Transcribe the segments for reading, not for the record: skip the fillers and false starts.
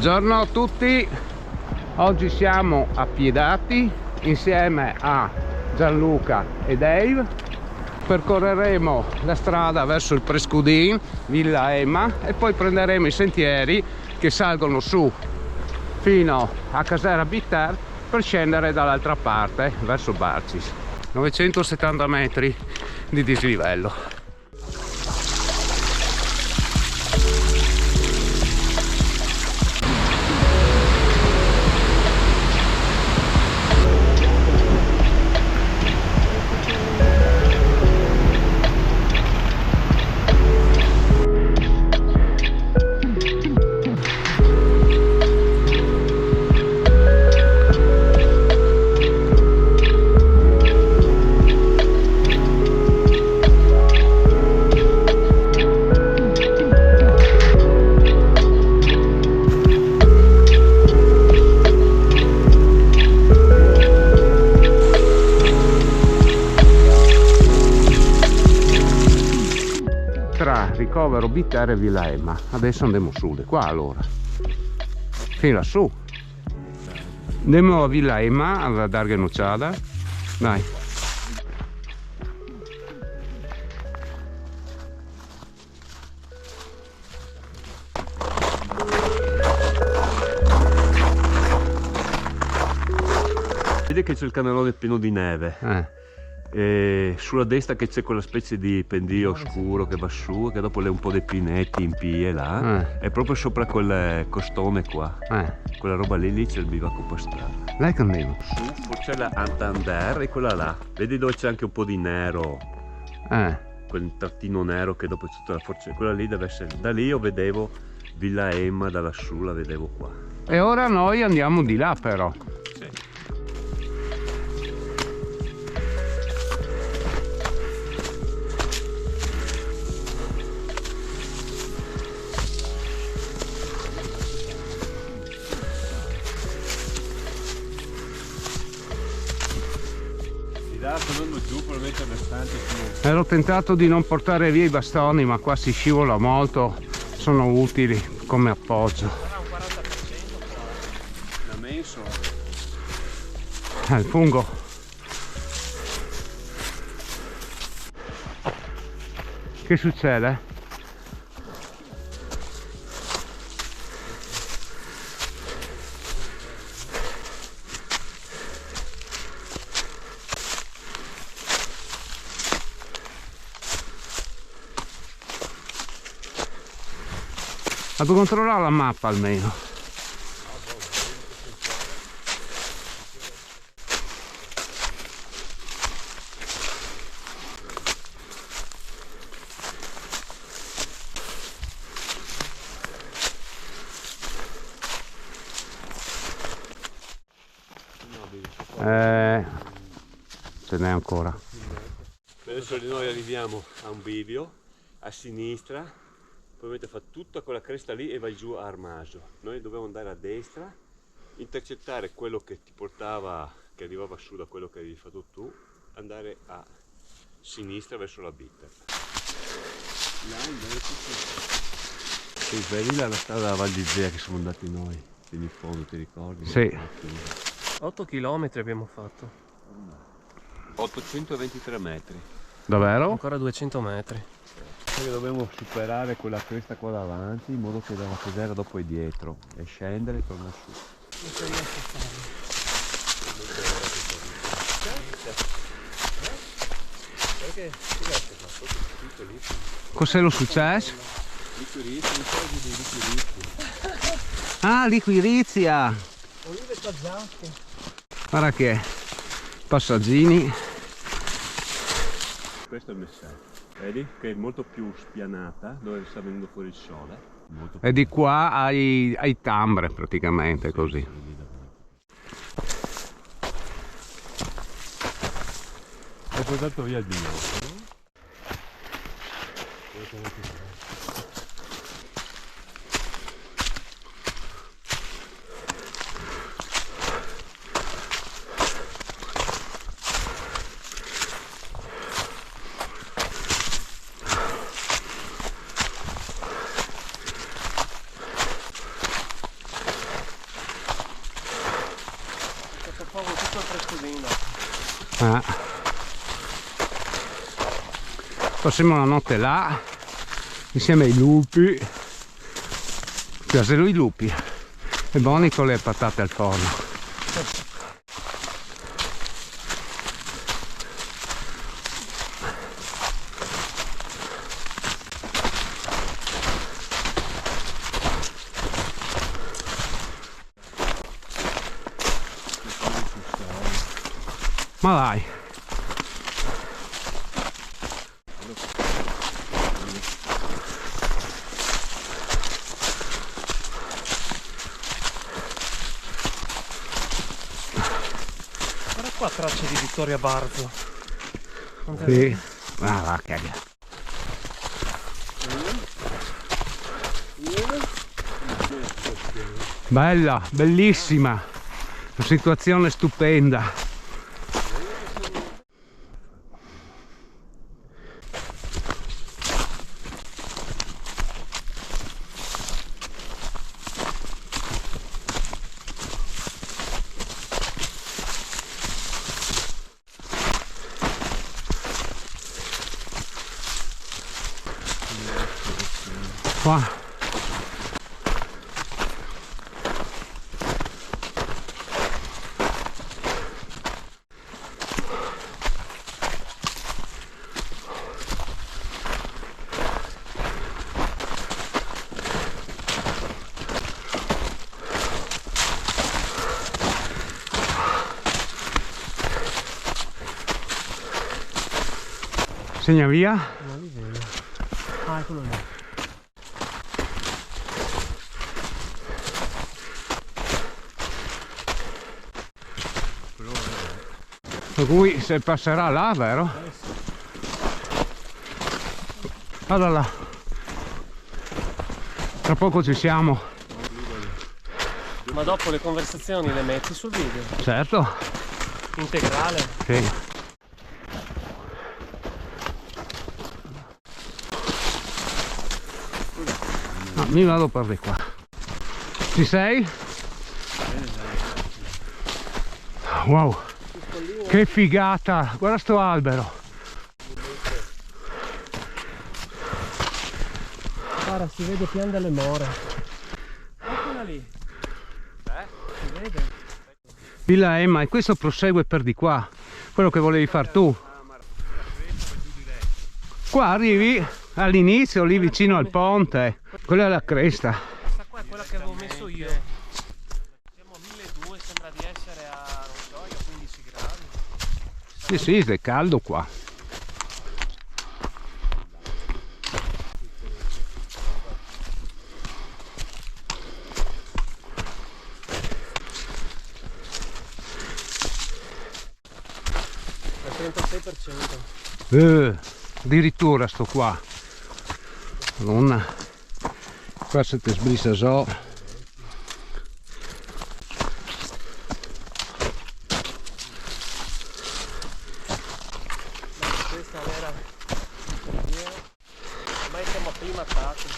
Buongiorno a tutti, oggi siamo appiedati insieme a Gianluca e Dave. Percorreremo la strada verso il Prescudin, Villa Emma, e poi prenderemo i sentieri che salgono su fino a Casera Bitter per scendere dall'altra parte verso Barcis. 970 metri di dislivello. Ricovero Bitter e Villa Emma. Adesso andiamo su, di qua allora fino lassù, andiamo a Villa Emma, alla Darga Nuciada, dai. Vedi che c'è il canalone pieno di neve. E sulla destra che c'è quella specie di pendio scuro che va su, che dopo le un po' dei pinetti in pie là, è proprio sopra quel costone qua, quella roba lì c'è il bivacco pastrano. Lei che andiamo? Su c'è la Antander e quella là, vedi dove c'è anche un po' di nero, quel trattino nero che dopo c'è tutta la forza, quella lì deve essere, da lì io vedevo Villa Emma, da lassù la vedevo qua. E ora noi andiamo di là però. Giù, probabilmente ero tentato di non portare via i bastoni, ma qua si scivola molto, sono utili come appoggio. Il fungo. Che succede? Vado a controllare la mappa almeno. Ce n'è ancora. Adesso noi arriviamo a un bivio a sinistra, probabilmente fa tutta quella cresta lì e vai giù a Armaso. Noi dobbiamo andare a destra, intercettare quello che ti portava, che arrivava su da quello che avevi fatto tu, andare a sinistra verso la Bitter. Là invece sì, vedi là la strada della Val d'Isea che siamo andati noi, in fondo, ti ricordi? Sì. 8 km abbiamo fatto. 823 metri. Davvero? Ancora 200 metri. Poi dobbiamo superare quella cresta qua davanti in modo che dalla Casera dopo è dietro e scendere e tornare su. Cos'è lo successo? Ah, liquirizia! Olive tazzate. Guarda che passaggini. Questo è il messaggio. Vedi che è molto più spianata dove sta venendo fuori il sole. E di qua ai Tambre praticamente, così. Hai portato via il vino. Passiamo la notte là insieme ai lupi. Piacciono i lupi e buoni con le patate al forno. Ma dai. Guarda qua tracce di Vittoria Barzo. Sì. Ah, va, caga. Bella, bellissima. Una situazione stupenda. Qua segna via. Non li vedo. Ah, eccolo lì. Per cui se passerà là, vero? Allora là. Tra poco ci siamo. Ma dopo le conversazioni le metti sul video? Certo. Integrale? Sì. No, mi vado per di qua. Ci sei? Wow. Che figata! Guarda sto albero! Guarda, si vede pian delle more. Eccola lì. Si vede? Villa Emma, e questo prosegue per di qua. Quello che volevi far tu. Qua arrivi all'inizio, lì vicino al ponte. Quella è la cresta. Questa qua è quella che avevo messo io. Siamo a 1200, sembra di essere a, non so, a 15 gradi. Sì, sì, è caldo qua. Al 36%. Addirittura sto qua. Madonna. Qua se ti sbrissa so. Questa era ormai siamo acclimatati.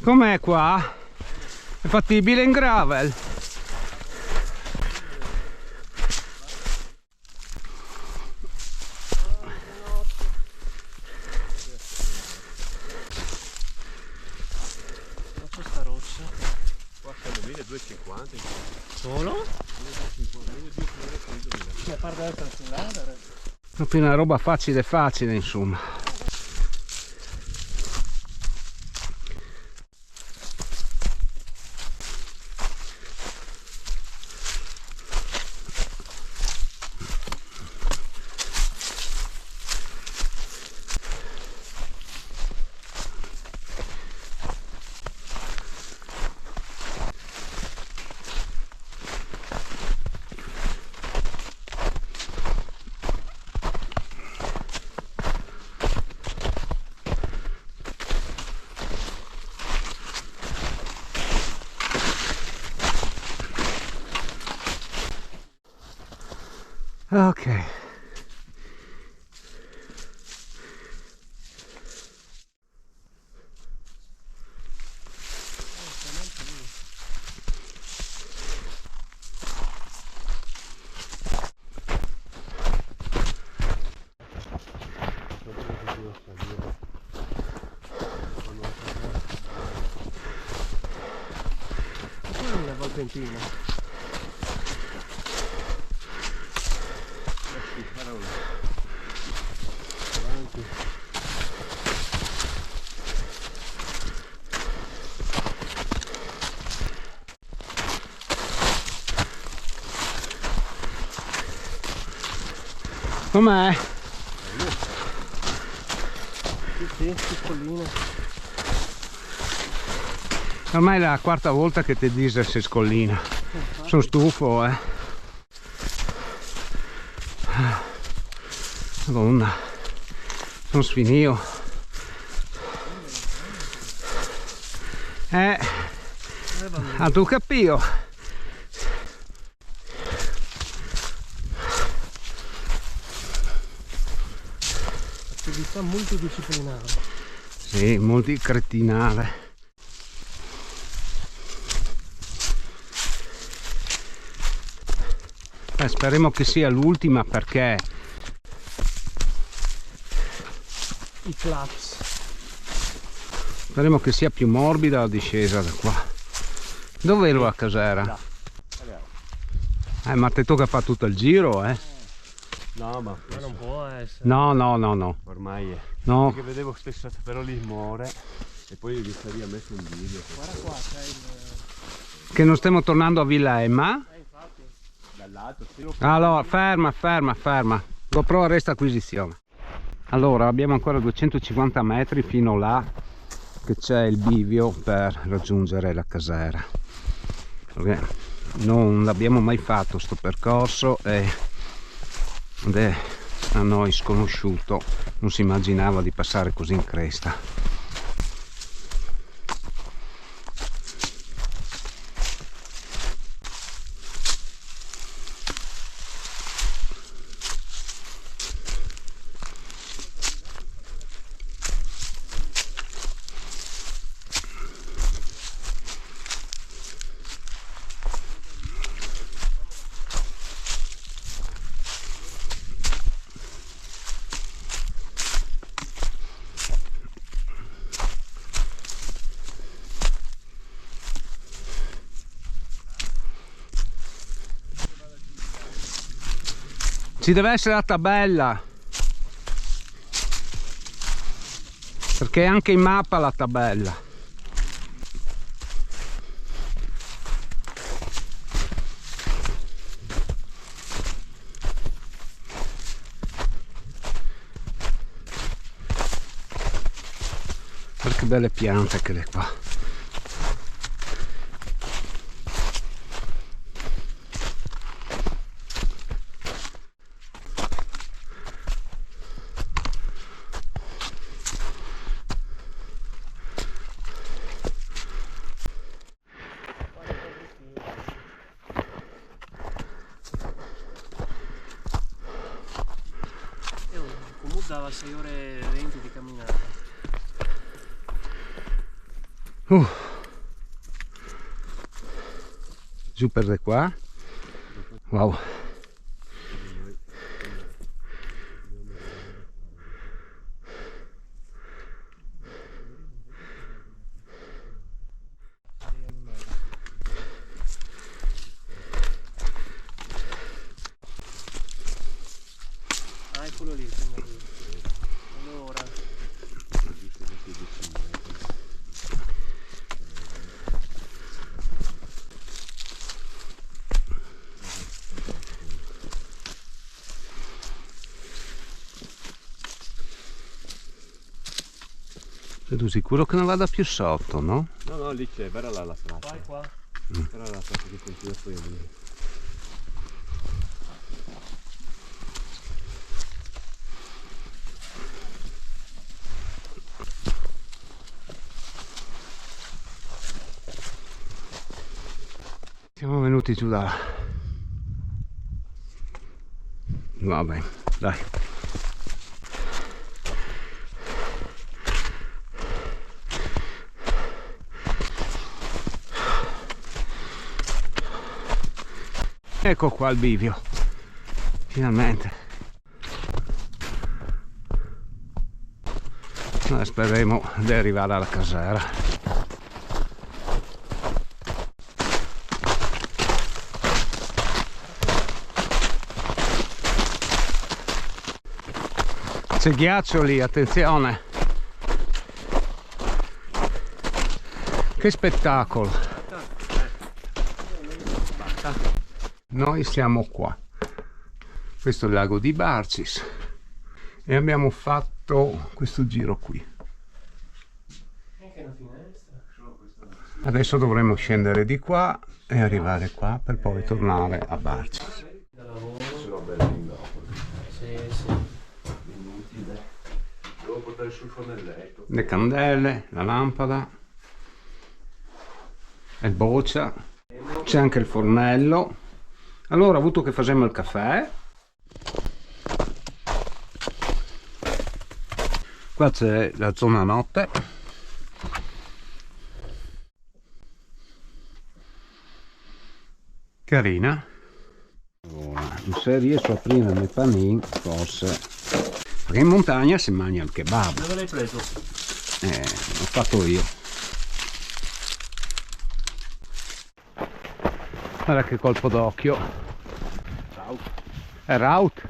Com'è qua? È fattibile in gravel? Questa roccia. Qua siamo 1250. Solo? A parte essere sul radar. Proprio una roba facile facile, insomma. Ok. Una Valpentina. Com'è? Sì, piccolina. Ormai è la quarta volta che ti dice se scollina. Sono stufo, Madonna, sono sfinito. A tu capito? Attività multidisciplinare. Sì, molti cretinale. Speriamo che sia l'ultima perché I claps. speriamo che sia più morbida la discesa da qua. Dove ero a Casera? Ma te tocca fare tutto il giro, No, ma Ma non può essere. No, no. ormai è. No. Perché vedevo spesso però lì muore e poi gli sarebbe messo un video. Guarda qua, c'è il... Che non stiamo tornando a Villa Emma? infatti. Dall'alto, sì. Allora, ferma. GoPro resta acquisizione. Allora, abbiamo ancora 250 metri fino là che c'è il bivio per raggiungere la Casera. Perché non l'abbiamo mai fatto sto percorso ed è a noi sconosciuto, non si immaginava di passare così in cresta. Ci deve essere la tabella, perché è anche in mappa la tabella. Guarda che belle piante che le qua. Comunque dava 6 ore e 20 di camminata. Giù per di qua. Wow. Ah, eccolo lì, allora. Sei tu sicuro che non vada più sotto, no? No, lì c'è, vera là la traccia. Vai qua. Vera la traccia che continua poi lì. Siamo venuti giù da là. Va bene, dai. Ecco qua il bivio, finalmente. Noi speriamo di arrivare alla casera. C'è ghiaccio lì, attenzione. Che spettacolo. Noi siamo qua, questo è il lago di Barcis e abbiamo fatto questo giro qui. Adesso dovremo scendere di qua e arrivare qua per poi tornare a Barcis. Devo portare sul fornelletto. Le candele, la lampada, il boccia, c'è anche il fornello. Allora ho avuto che facciamo il caffè. Qua c'è la zona notte. Carina. Allora, se riesco a aprire i panini, forse. Perché in montagna si mangia il kebab. Dove l'hai preso? L'ho fatto io. Guarda che colpo d'occhio. È Raut?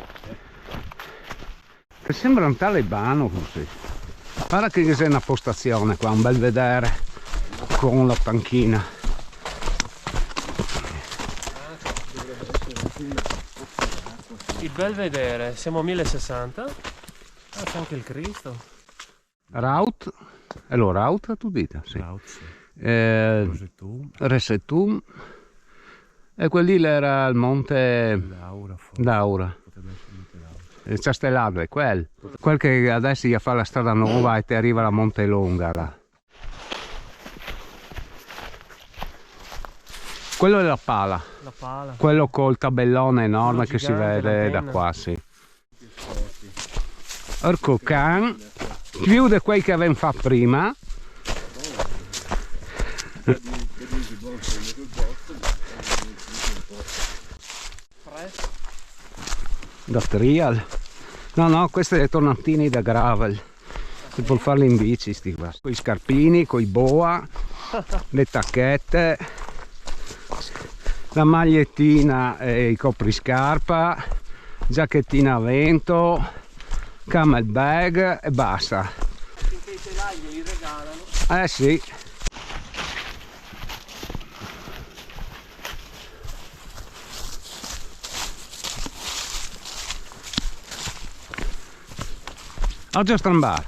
Che sembra un talebano così. Guarda che c'è una postazione qua, un bel vedere con la panchina. Il bel vedere, siamo a 1060. Ah, c'è anche il Cristo. Raut? Allora Raut tu dita, sì. Raut, sì. Resetum. E quelli era il monte Daura. Il Castellado è quel che adesso gli fa la strada nuova e ti arriva alla Monte Longa là. Quello è la pala. La pala. Quello col tabellone enorme Quello che si gigante, vede da l'antenna. qua, sì. Orco can, più di quei che avevamo fatto prima. Da trial. No, questi sono tornantini da gravel. Si può farli in bici sti qua. Con i scarpini, con i boa, le tacchette, la magliettina e i copriscarpa, giacchettina a vento, camel bag e basta. Finché i telai glieli regalano. Eh sì. Oggi a strambare.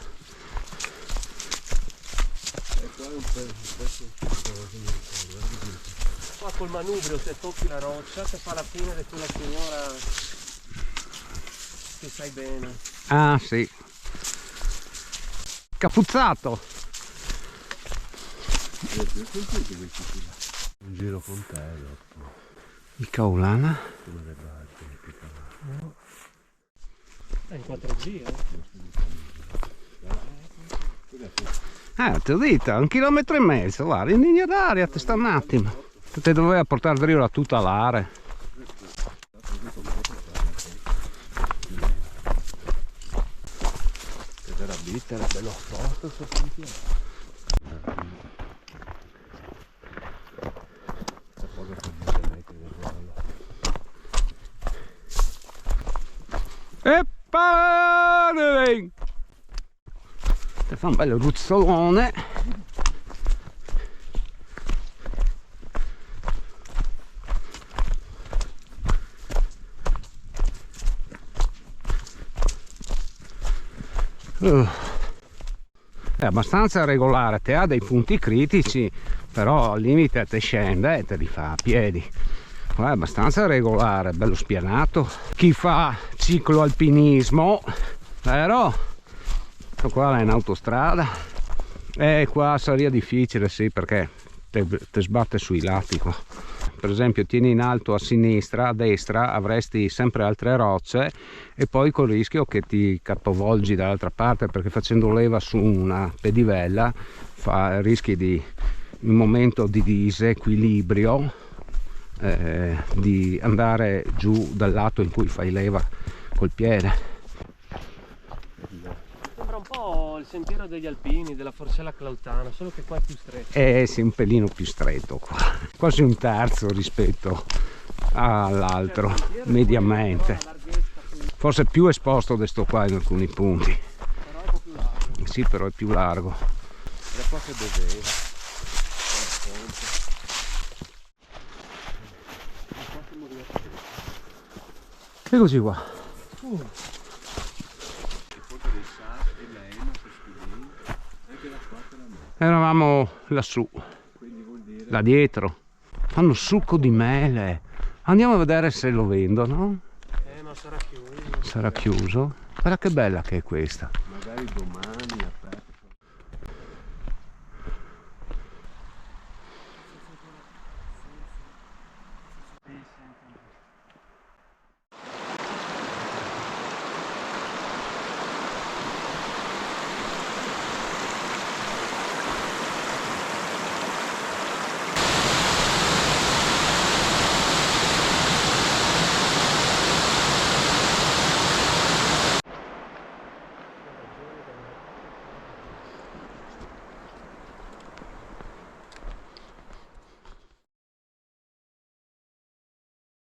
Qua col manubrio se tocchi la roccia ti fa la fine di quella signora che sai bene. Ah sì. Capuzzato. Un giro con te Il Caulana. In 4G, Ti ho detto, 1,5 chilometri, guarda, in linea d'aria, ti sta un attimo. Te doveva portare dritto a tutta l'area. Che era vita, era bello forte sto punto. E pane! Ti fa un bello ruzzolone. È abbastanza regolare, te ha dei punti critici, però al limite te scende e te li fa a piedi. È abbastanza regolare, bello spianato. Chi fa cicloalpinismo, vero? Qua è in autostrada e qua sarebbe difficile, sì, perché te sbatte sui lati qua. per esempio tieni in alto a sinistra, a destra avresti sempre altre rocce e poi col rischio che ti capovolgi dall'altra parte, perché facendo leva su una pedivella rischi di, in un momento di disequilibrio, di andare giù dal lato in cui fai leva col piede. Sembra un po' il sentiero degli alpini, della Forcella Clautana, solo che qua è più stretto. Sì, un pelino più stretto qua, quasi un terzo rispetto all'altro, mediamente. Forse più esposto di sto qua in alcuni punti. Però è un po' più largo. Sì, però è più largo. Da qua che beveva. E così qua. Eravamo lassù, là dietro. Fanno succo di mele. Andiamo a vedere se lo vendono. Non sarà chiuso. Sarà chiuso. Guarda che bella che è questa. Magari domani.